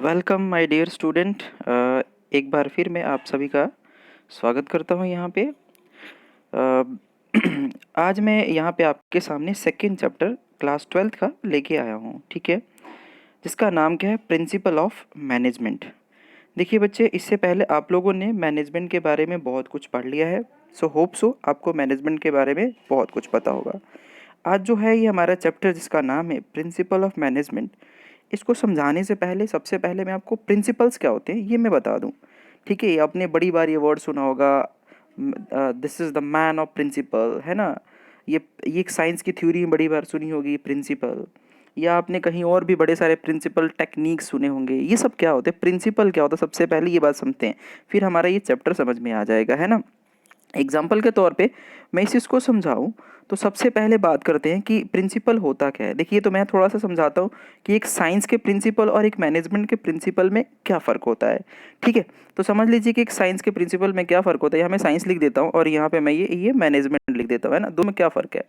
Welcome my dear student. एक बार फिर मैं आप सभी का स्वागत करता हूँ यहाँ पे। आज मैं यहाँ पे आपके सामने सेकंड चैप्टर क्लास 12th का लेके आया हूँ, ठीक है, जिसका नाम क्या है, प्रिंसिपल ऑफ मैनेजमेंट। देखिए बच्चे, इससे पहले आप लोगों ने मैनेजमेंट के बारे में बहुत कुछ पढ़ लिया है, सो होप सो आपको मैनेजमेंट के बारे में बहुत कुछ पता होगा। आज जो है ये हमारा चैप्टर जिसका नाम है प्रिंसिपल ऑफ मैनेजमेंट, इसको समझाने से पहले सबसे पहले मैं आपको प्रिंसिपल्स क्या होते हैं ये मैं बता दूं। ठीक है, ये आपने बड़ी बार ये वर्ड सुना होगा, this is the man of principal, है ना। ये एक साइंस की थ्योरी में बड़ी बार सुनी होगी प्रिंसिपल, या आपने कहीं और भी बड़े सारे प्रिंसिपल टेक्निक्स सुने होंगे। ये सब क्या होते हैं, प्रिंसिपल क्या होता है, सबसे पहले ये बात समझते हैं, फिर हमारा ये चैप्टर समझ में आ जाएगा, है ना। एग्जाम्पल के तौर पे मैं इस चीज़ को समझाऊं तो सबसे पहले बात करते हैं कि प्रिंसिपल होता क्या है। देखिए, तो मैं थोड़ा सा समझाता हूँ कि एक साइंस के प्रिंसिपल और एक मैनेजमेंट के प्रिंसिपल में क्या फ़र्क होता है। ठीक है, तो समझ लीजिए कि एक साइंस के प्रिंसिपल में क्या फ़र्क होता है। यहाँ मैं साइंस लिख देता हूँ और यहाँ पे मैं ये मैनेजमेंट लिख देता हूँ, है ना। दो में क्या फ़र्क है,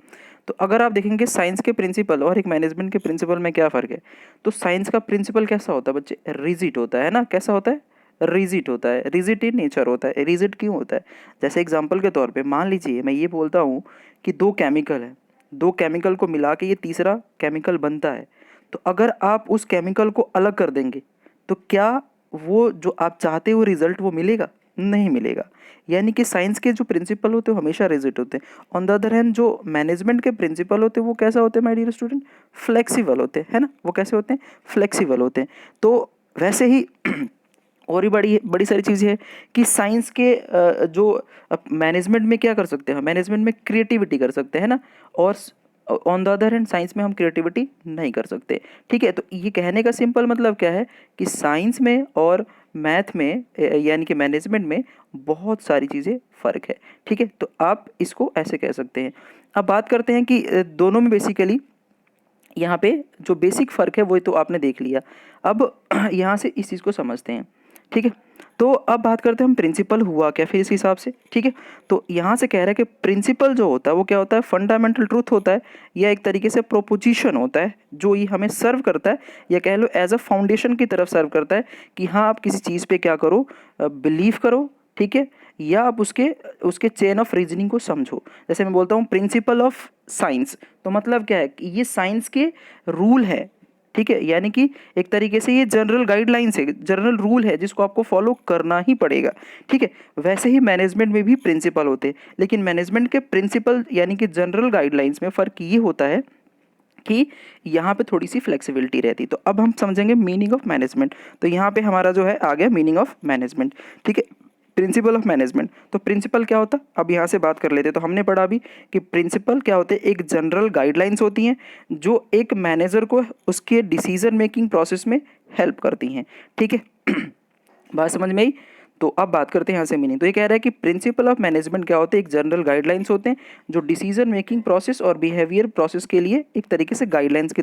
तो अगर आप देखेंगे साइंस के प्रिंसिपल और एक मैनेजमेंट के प्रिंसिपल में क्या फ़र्क है, तो साइंस का प्रिंसिपल कैसा होता है बच्चे, रिजिड होता है ना। कैसा होता है, रिजिड होता है, रिजिड इन नेचर होता है। रिजिड क्यों होता है, जैसे एग्जांपल के तौर पे मान लीजिए मैं ये बोलता हूँ कि दो केमिकल है, दो केमिकल को मिला के ये तीसरा केमिकल बनता है, तो अगर आप उस केमिकल को अलग कर देंगे तो क्या वो जो आप चाहते हो रिजल्ट वो मिलेगा, नहीं मिलेगा। यानी कि साइंस के जो प्रिंसिपल होते हैं वो हमेशा रिजिड होते हैं। ऑन द अदर हैंड जो मैनेजमेंट के प्रिंसिपल होते हैं वो कैसा होते हैं माय डियर स्टूडेंट, फ्लेक्सिबल होते हैं, है ना। वो कैसे होते हैं, फ्लेक्सिबल होते हैं। तो वैसे ही और भी बड़ी बड़ी सारी चीज़ें हैं कि साइंस के जो मैनेजमेंट में क्या कर सकते हैं, मैनेजमेंट में क्रिएटिविटी कर सकते हैं ना, और on the other hand science में हम क्रिएटिविटी नहीं कर सकते। ठीक है, तो ये कहने का सिंपल मतलब क्या है कि साइंस में और मैथ में यानी कि मैनेजमेंट में बहुत सारी चीज़ें फ़र्क है। ठीक है, तो आप इसको ऐसे कह सकते हैं। अब बात करते हैं कि दोनों में बेसिकली यहाँ पे जो बेसिक फ़र्क है वो तो आपने देख लिया। अब यहाँ से इस चीज़ को समझते हैं, ठीक है। तो अब बात करते हैं हम प्रिंसिपल हुआ क्या फिर इस हिसाब से, ठीक है। तो यहाँ से कह रहा है कि प्रिंसिपल जो होता है वो क्या होता है, फंडामेंटल ट्रूथ होता है, या एक तरीके से प्रोपोजिशन होता है जो ये हमें सर्व करता है, या कह लो एज अ फाउंडेशन की तरफ सर्व करता है कि हाँ आप किसी चीज़ पे क्या करो, बिलीव करो, ठीक है, या आप उसके उसके चेन ऑफ रीजनिंग को समझो। जैसे मैं बोलता हूँ प्रिंसिपल ऑफ साइंस, तो मतलब क्या है कि ये साइंस के रूल है, ठीक है, यानी कि एक तरीके से ये जनरल गाइडलाइंस है, जनरल रूल है जिसको आपको फॉलो करना ही पड़ेगा, ठीक है। वैसे ही मैनेजमेंट में भी प्रिंसिपल होते हैं, लेकिन मैनेजमेंट के प्रिंसिपल यानी कि जनरल गाइडलाइंस में फ़र्क ये होता है कि यहाँ पे थोड़ी सी फ्लेक्सिबिलिटी रहती। तो अब हम समझेंगे मीनिंग ऑफ मैनेजमेंट। तो यहाँ पे हमारा जो है आ गया मीनिंग ऑफ मैनेजमेंट, ठीक है, प्रिंसिपल ऑफ मैनेजमेंट। तो प्रिंसिपल क्या होता, अब यहाँ से बात कर लेते। तो हमने पढ़ा अभी कि प्रिंसिपल क्या होते हैं, एक जनरल गाइडलाइंस होती हैं जो एक मैनेजर को उसके डिसीजन मेकिंग प्रोसेस में हेल्प करती हैं, ठीक है। बात समझ में आई। तो अब बात करते हैं यहाँ से मीनिंग। तो ये कह रहा है कि प्रिंसिपल ऑफ मैनेजमेंट क्या होते हैं, एक जनरल गाइडलाइंस होते हैं जो डिसीजन मेकिंग प्रोसेस और बिहेवियर प्रोसेस के लिए एक तरीके से गाइडलाइंस के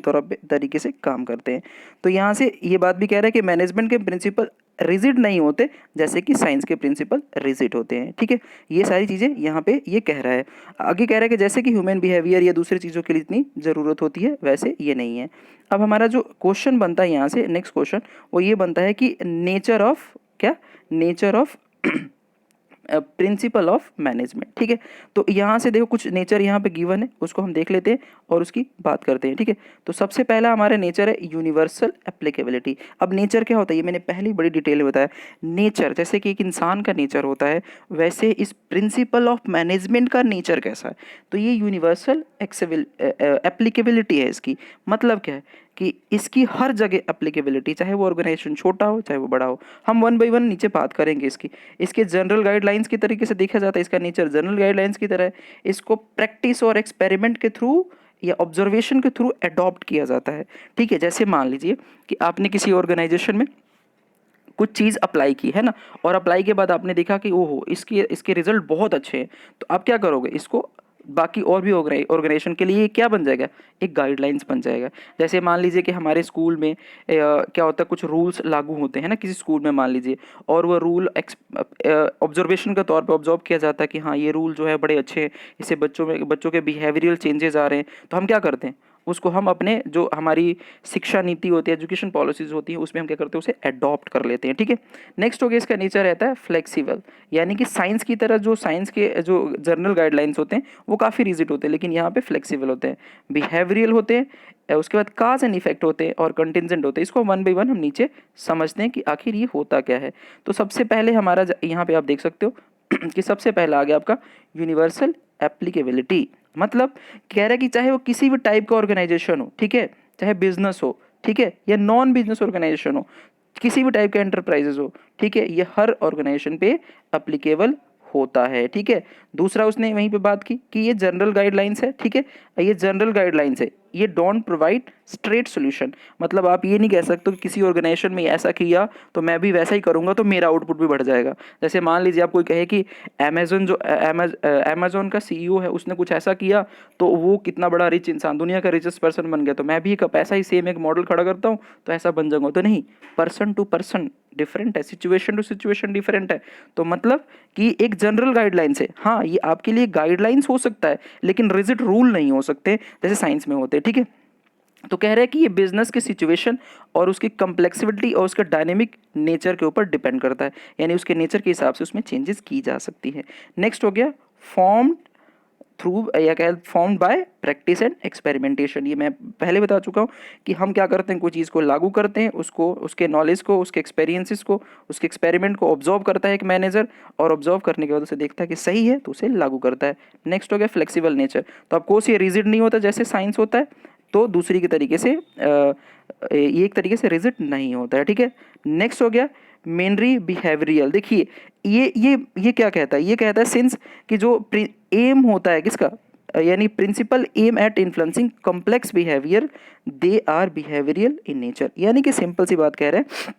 तरीके से काम करते हैं। तो यहाँ से ये बात भी कह रहा है कि मैनेजमेंट के प्रिंसिपल रिजिड नहीं होते जैसे कि साइंस के प्रिंसिपल रिजिड होते हैं, ठीक है। ये सारी चीज़ें यहाँ पे ये कह रहा है। आगे कह रहा है कि जैसे कि ह्यूमन बिहेवियर या दूसरी चीज़ों के लिए इतनी ज़रूरत होती है वैसे ये नहीं है। अब हमारा जो क्वेश्चन बनता है यहाँ से नेक्स्ट क्वेश्चन वो ये बनता है कि नेचर ऑफ क्या, nature of principle of management, ठीक है। तो यहाँ से देखो कुछ नेचर यहाँ पे गिवन है, उसको हम देख लेते हैं और उसकी बात करते हैं, ठीक है। तो सबसे पहला हमारा नेचर है यूनिवर्सल एप्लीकेबिलिटी। अब नेचर क्या होता है ये मैंने पहले बड़ी डिटेल में बताया। नेचर जैसे कि एक इंसान का नेचर होता है वैसे इस प्रिंसिपल ऑफ मैनेजमेंट का नेचर कैसा है, तो ये यूनिवर्सल एप्लीकेबिलिटी है। इसकी मतलब क्या है कि इसकी हर जगह एप्लीकेबिलिटी, चाहे वो ऑर्गेनाइजेशन छोटा हो चाहे वो बड़ा हो। हम वन बाई वन नीचे बात करेंगे इसकी। इसके जनरल गाइडलाइंस की तरीके से देखा जाता है, इसका नेचर जनरल गाइडलाइंस की तरह है। इसको प्रैक्टिस और एक्सपेरिमेंट के थ्रू या ऑब्जर्वेशन के थ्रू अडॉप्ट किया जाता है, ठीक है। जैसे मान लीजिए कि आपने किसी ऑर्गेनाइजेशन में कुछ चीज़ अप्लाई की है ना, और अप्लाई के बाद आपने देखा कि ओहो इसके इसके रिजल्ट बहुत अच्छे हैं, तो आप क्या करोगे, इसको बाकी और भी ऑर्गेनाइजेशन के लिए क्या बन जाएगा, एक गाइडलाइंस बन जाएगा। जैसे मान लीजिए कि हमारे स्कूल में क्या होता है, कुछ रूल्स लागू होते हैं ना किसी स्कूल में मान लीजिए, और वो रूल ऑब्जर्वेशन के तौर पे ऑब्जर्व किया जाता है कि हाँ ये रूल जो है बड़े अच्छे हैं, इससे बच्चों के बिहेवियरल चेंजेस आ रहे हैं, तो हम क्या करते हैं, उसको हम अपने जो हमारी शिक्षा नीति होती है, एजुकेशन पॉलिसीज होती है, उसमें हम क्या करते हैं, उसे अडॉप्ट कर लेते हैं, ठीक है। नेक्स्ट हो गया इसका नेचर रहता है फ्लेक्सिबल, यानी कि साइंस की तरह जो साइंस के जो जनरल गाइडलाइंस होते हैं वो काफ़ी रिजिड होते हैं, लेकिन यहाँ पे फ्लेक्सिबल होते हैं, बिहेवियरल होते हैं, उसके बाद काज एंड इफेक्ट होते हैं और कंटिजेंट होते हैं। इसको वन बाई वन हम नीचे समझते हैं कि आखिर ये होता क्या है। तो सबसे पहले हमारा यहाँ पे आप देख सकते हो कि सबसे पहला आ गया आपका यूनिवर्सल एप्लीकेबिलिटी, मतलब कह रहा है कि चाहे वो किसी भी टाइप का ऑर्गेनाइजेशन हो, ठीक है, चाहे बिजनेस हो, ठीक है, या नॉन बिजनेस ऑर्गेनाइजेशन हो, किसी भी टाइप का एंटरप्राइजेस हो, ठीक है, ये हर ऑर्गेनाइजेशन पे अप्लीकेबल होता है, ठीक है। दूसरा उसने वहीं पे बात की कि ये जनरल गाइडलाइंस है, ठीक है, ये जनरल गाइडलाइंस है, ये डोंट प्रोवाइड स्ट्रेट सोल्यूशन, मतलब आप ये नहीं कह सकते कि किसी ऑर्गेनाइजेशन में ऐसा किया तो मैं भी वैसा ही करूंगा तो मेरा आउटपुट भी बढ़ जाएगा। जैसे मान लीजिए आप कोई कहे कि अमेजोन का सीईओ है, उसने कुछ ऐसा किया तो वो कितना बड़ा रिच इंसान, दुनिया का रिचेस्ट पर्सन बन गया, तो मैं भी एक ऐसा ही सेम एक मॉडल खड़ा करता हूँ तो ऐसा बन जाऊंगा, तो नहीं, पर्सन टू पर्सन डिफरेंट है, सिचुएशन टू सिचुएशन डिफरेंट है। तो मतलब कि एक जनरल गाइडलाइंस है, हाँ ये आपके लिए गाइडलाइंस हो सकता है लेकिन रिजिड रूल नहीं हो सकते जैसे साइंस में होते हैं, ठीक है। तो कह रहे हैं कि ये बिजनेस के सिचुएशन और उसकी कम्प्लेक्सिटी और उसका डायनेमिक नेचर के ऊपर डिपेंड करता है, यानी उसके नेचर के हिसाब से उसमें चेंजेस की जा सकती है। नेक्स्ट हो गया फॉर्म थ्रू या क्या formed by practice and experimentation. ये मैं पहले बता चुका हूँ कि हम क्या करते हैं, कोई चीज़ को लागू करते हैं, उसको उसके नॉलेज को, उसके एक्सपीरियंसेस को, उसके एक्सपेरिमेंट को ऑब्जर्व करता है एक मैनेजर, और ऑब्जर्व करने के बाद उसे देखता है कि सही है तो उसे लागू करता है। नेक्स्ट हो गया फ्लेक्सिबल नेचर, तो ऑफकोर्स ये रिजिड नहीं होता जैसे साइंस होता है, तो दूसरी के तरीके से ये एक तरीके से रिजिड नहीं होता है, ठीक है। नेक्स्ट हो गया मेनरी बिहेवियरल, देखिए ये क्या कहता है, ये कहता है सिंस कि जो एम होता है किसका, यानी principle aim at influencing complex behaviour, they are behavioural in nature, यानी कि सिंपल सी बात कह रहे हैं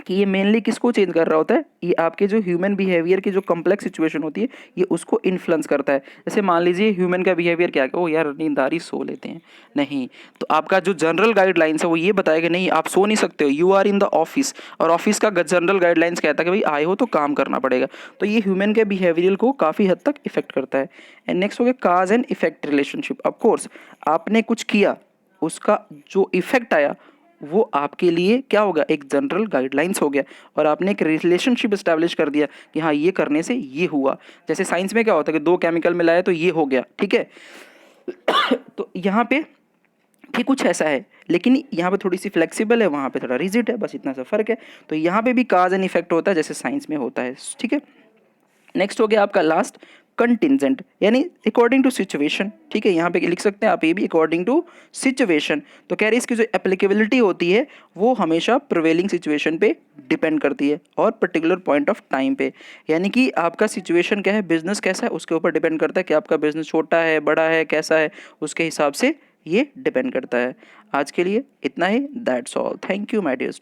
कि ये मेनली किसको चेंज कर रहा होता है, ये आपके जो ह्यूमन बिहेवियर की जो कॉम्प्लेक्स सिचुएशन होती है ये उसको इन्फ्लुएंस करता है। जैसे मान लीजिए ह्यूमन का बिहेवियर क्या है, ओ यार नींद आ रही सो लेते हैं, नहीं, तो आपका जो जनरल गाइडलाइंस है वो ये बताएगा नहीं आप सो नहीं सकते हो, you are in the office, और ऑफिस का जनरल गाइडलाइंस कहता है कि भाई आए हो तो काम करना पड़ेगा। तो ये ह्यूमन के बिहेवियर को काफ़ी हद तक इफेक्ट करता है। एंड नेक्स्ट हो गया काज एंड इफेक्ट रिलेशनशिप, ऑफकोर्स आपने कुछ किया, उसका जो इफेक्ट आया वो आपके लिए क्या होगा, एक जनरल गाइडलाइंस हो गया, और आपने एक रिलेशनशिप एस्टैब्लिश कर दिया कि हाँ ये करने से ये हुआ। जैसे साइंस में क्या होता है कि दो केमिकल मिलाया तो ये हो गया, ठीक है। तो यहाँ पे भी कुछ ऐसा है, लेकिन यहाँ पे थोड़ी सी फ्लेक्सिबल है, वहाँ पे थोड़ा रिजिड है, बस इतना सा फर्क है। तो यहाँ पे भी काज एंड इफेक्ट होता है जैसे साइंस में होता है, ठीक है। नेक्स्ट हो गया आपका लास्ट कंटिजेंट, यानी अकॉर्डिंग टू सिचुएशन, ठीक है, यहाँ पे लिख सकते हैं आप ये भी अकॉर्डिंग टू सिचुएशन। तो कह रहे इसकी जो एप्लीकेबिलिटी होती है वो हमेशा प्रिवेलिंग सिचुएशन पे डिपेंड करती है और पर्टिकुलर पॉइंट ऑफ टाइम पे, यानी कि आपका सिचुएशन क्या है, बिजनेस कैसा है, उसके ऊपर डिपेंड करता है कि आपका बिजनेस छोटा है, बड़ा है, कैसा है, उसके हिसाब से ये डिपेंड करता है। आज के लिए इतना ही, that's all, thank you my dear student.